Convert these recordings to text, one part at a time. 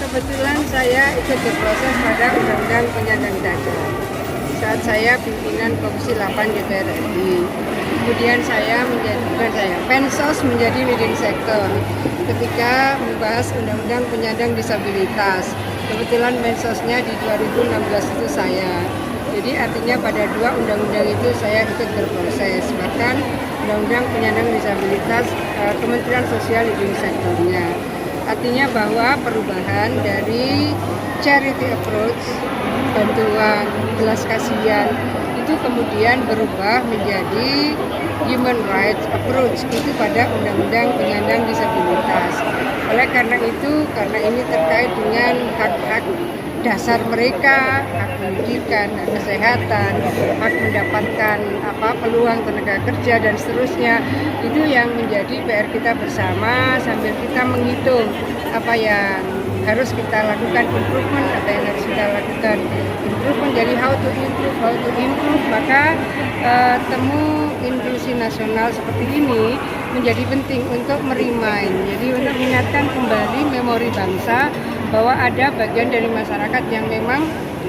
Kebetulan saya ikut berproses pada Undang-Undang Penyandang Cacat saat saya pimpinan Komisi 8 DPR RI. Kemudian Mensos menjadi leading sector ketika membahas Undang-Undang Penyandang Disabilitas. Kebetulan Mensosnya di 2016 itu saya. Jadi artinya pada dua undang-undang itu saya ikut berproses. Bahkan Undang-Undang Penyandang Disabilitas Kementerian Sosial leading sektornya. Artinya bahwa perubahan dari charity approach, bantuan, belas kasihan, itu kemudian berubah menjadi human rights approach, itu pada Undang-Undang Penyandang Disabilitas. Oleh karena itu, karena ini terkait dengan hak-hak dasar mereka, hak pendidikan, hak kesehatan, hak mendapatkan peluang tenaga kerja dan seterusnya, itu yang menjadi PR kita bersama sambil kita menghitung apa yang harus kita lakukan improvement, apa yang harus kita lakukan improvement. Jadi how to improve, maka temu inklusi nasional seperti ini menjadi penting untuk merimain, jadi untuk mengingatkan kembali memori bangsa bahwa ada bagian dari masyarakat yang memang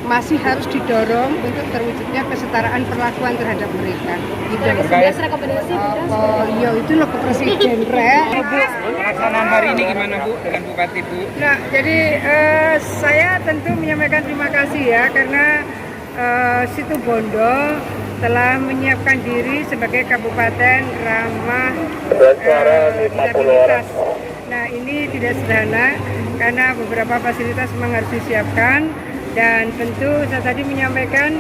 masih harus didorong untuk terwujudnya kesetaraan perlakuan terhadap mereka. Gitu. Iya itu loh ke presiden, Pelaksanaan hari ini gimana Bu dengan Bupati Bu? Nah, jadi saya tentu menyampaikan terima kasih ya karena Situbondo telah menyiapkan diri sebagai kabupaten ramah disabilitas. Nah, ini tidak sederhana karena beberapa fasilitas memang harus disiapkan, dan tentu saya tadi menyampaikan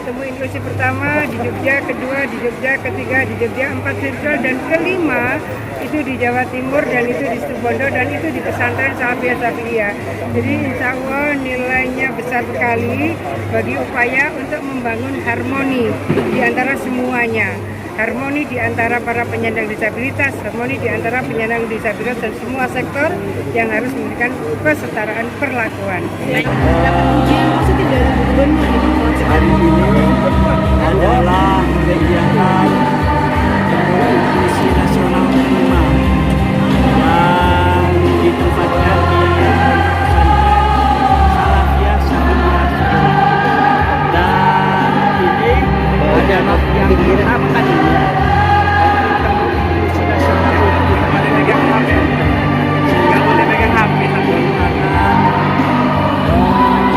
temu inklusi pertama di Jogja, kedua di Jogja, ketiga di Jogja, 4 virtual, dan kelima itu di Jawa Timur, dan itu di Situbondo, dan itu di pesantren Salafiyah Safiyah. Jadi insya Allah nilainya besar sekali bagi upaya untuk membangun harmoni di antara semuanya. Harmoni di antara para penyandang disabilitas, harmoni di antara penyandang disabilitas dan semua sektor yang harus memberikan kesetaraan perlakuan. Hari ini adalah kegiatan inklusi nasional kelima yang ditempatkan di Salafiyah Safiyah, dan ini adalah yang pertama kalinya inklusi nasional kita pada pegang HP, nggak boleh pegang HP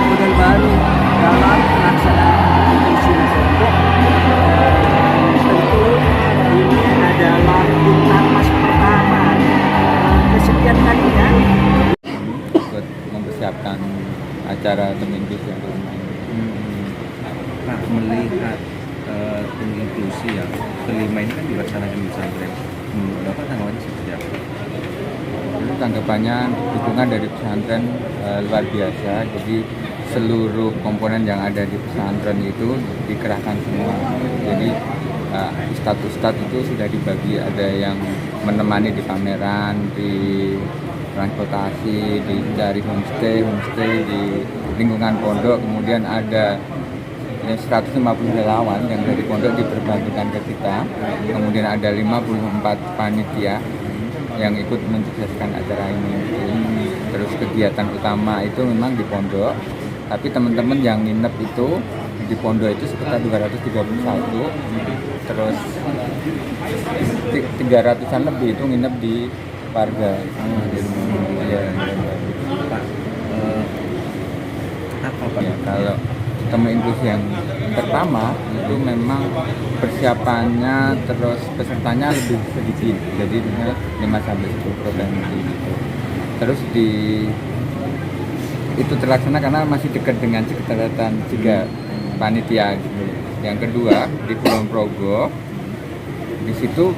model baru dalam pelaksanaan inklusi nasional. Tentu ini adalah Tunarmas pertama kesekian kalinya Buat mempersiapkan acara temu inklusi yang kelima ini. Nah, melihat temu inklusi yang kelima ini kan dilaksanakan di pesantren. Bapak tanggapannya seperti apa? Itu tanggapannya dukungan dari pesantren luar biasa. Jadi seluruh komponen yang ada di pesantren itu dikerahkan semua. Jadi ustadz itu sudah dibagi, ada yang menemani di pameran, di transportasi, dari homestay di lingkungan pondok, kemudian ada 150 relawan yang dari pondok diperbantukan ke kita. Kemudian ada 54 panitia yang ikut mensukseskan acara ini. Terus kegiatan utama itu memang di pondok, tapi teman-teman yang nginep itu di pondok itu sekitar 231, terus 300-an lebih itu nginep di warga. Ya, Pak, apa Pak? ya, kalau temu inklusi yang pertama itu memang persiapannya terus pesertanya lebih sedikit, jadi 5-10% gitu. Terus itu terlaksana karena masih dekat dengan sekretariatan juga panitia gitu. Yang kedua di Kulon Progo, di situ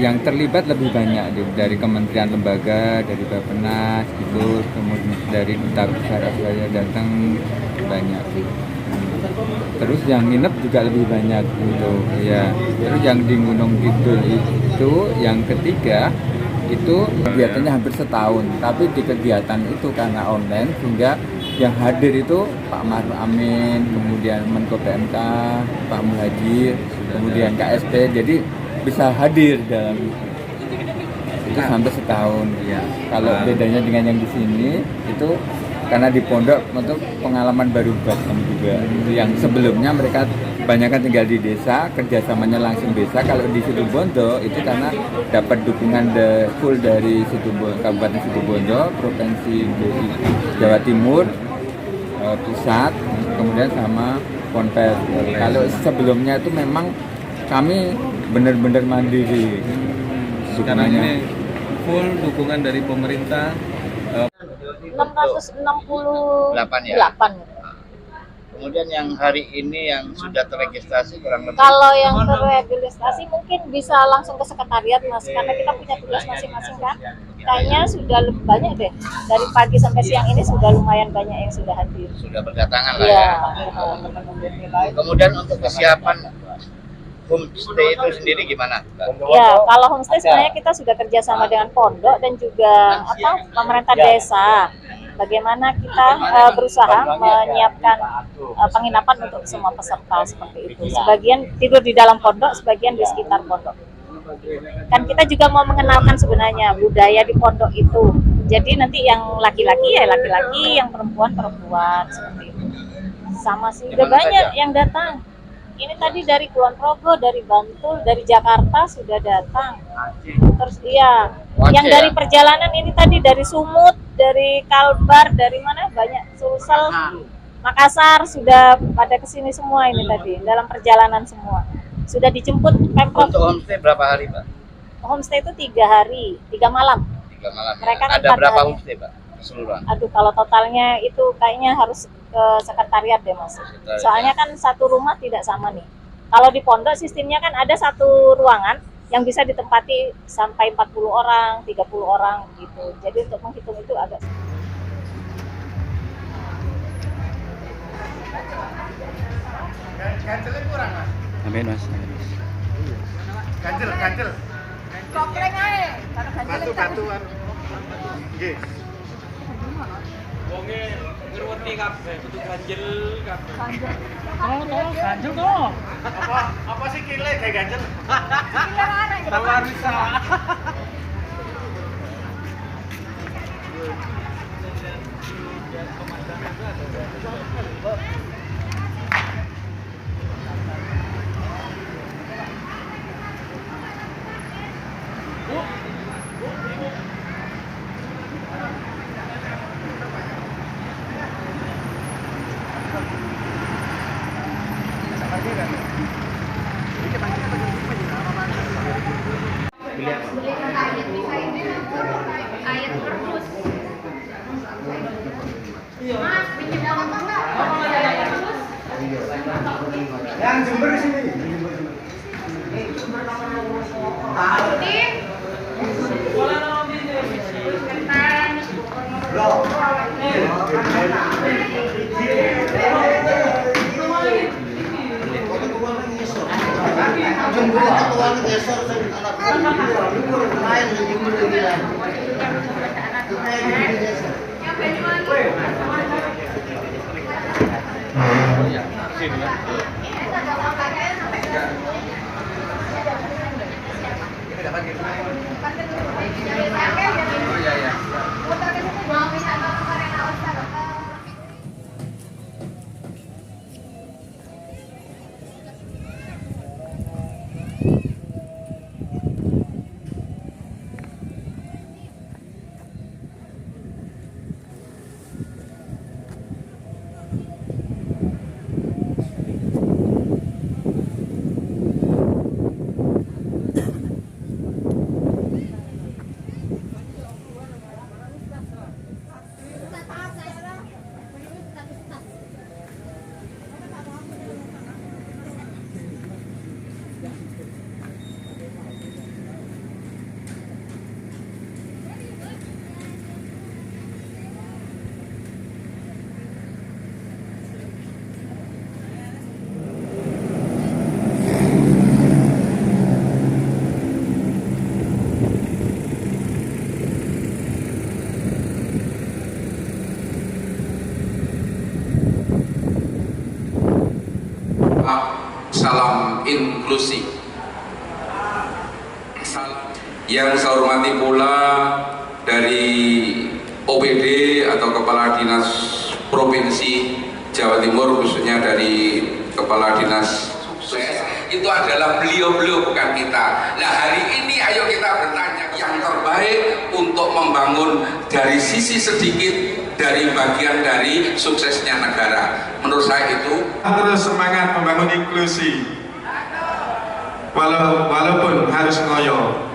yang terlibat lebih banyak dari kementerian lembaga, dari Bappenas gitu, kemudian dari duta besar Australia datang banyak. Terus yang nginep juga lebih banyak gitu ya. Terus yang di Gunung Kidul itu yang ketiga itu kegiatannya hampir setahun, tapi di kegiatan itu karena online sehingga yang hadir itu Pak Maruf Amin, kemudian Menko PMK, Pak Muhajir, kemudian KSP, jadi bisa hadir dalam itu sampai setahun. Ya. Kalau bedanya dengan yang di sini itu karena di pondok untuk pengalaman baru buat kami juga. Yang sebelumnya mereka kebanyakan tinggal di desa, kerjasamanya langsung desa. Kalau di Situbondo itu karena dapat dukungan full dari Kabupaten Situbondo, Provinsi Jawa Timur, pusat, kemudian sama Ponpes. Kalau sebelumnya itu memang kami benar-benar mandiri. Sekarang ini full dukungan dari pemerintah. 668 ya. Kemudian yang hari ini yang sudah terregistrasi kurang lebih. Kalau yang terregistrasi mungkin bisa langsung ke sekretariat Mas, karena kita punya tugas masing-masing kan. Kayaknya sudah lebih banyak deh. Dari pagi sampai siang ini sudah lumayan banyak yang sudah hadir. Sudah berdatangan lah Iya. ya. Kemudian untuk kesiapan homestay itu sendiri gimana? Ya, kalau homestay sebenarnya kita sudah kerjasama dengan pondok dan juga pemerintah desa. Bagaimana kita berusaha menyiapkan penginapan untuk semua peserta seperti itu. Sebagian tidur di dalam pondok, sebagian di sekitar pondok. Kan kita juga mau mengenalkan sebenarnya budaya di pondok itu. Jadi nanti yang laki-laki ya laki-laki, yang perempuan seperti itu. Sama sih, udah banyak yang datang. Ini tadi dari Kulon Progo, dari Bantul, dari Jakarta sudah datang. Terus iya, yang dari perjalanan ini tadi dari Sumut, dari Kalbar, dari mana banyak, Sulsel, Makassar sudah pada kesini semua ini tadi dalam perjalanan semua. Sudah dijemput Pemprov. Untuk homestay berapa hari, Pak? Homestay itu 3 hari, 3 malam. 3 malam. Mereka Ya. Ada 4 berapa hari. homestay, Pak? Keseluruhan. Aduh, kalau totalnya itu kayaknya harus ke sekretariat deh Mas. Soalnya kan satu rumah tidak sama nih. Kalau di pondok sistemnya kan ada satu ruangan yang bisa ditempati sampai 40 orang, 30 orang gitu. Jadi untuk menghitung itu agak Ganjelnya kurang Mas. Amin Mas. Ganjel. kompleng aja. Karena Batu-batuan. Nggih. Wonge ngerweti kabeh, kudu ganjel kabeh. ganjel kok. Apa sih kile kayak ganjel? Kira mana gitu. Tawarisa. Yang Jember sini. sini ya. Oh iya ya. Salam inklusi. Yang saya hormati pula dari OPD atau Kepala Dinas Provinsi Jawa Timur, khususnya dari Kepala Dinas Sukses, itu adalah beliau-beliau, bukan kita. Nah, hari ini ayo kita bertanya yang terbaik untuk membangun dari sisi sedikit dari bagian dari suksesnya negara. Menurut saya itu terus semangat membangun inklusi walaupun harus ngoyo.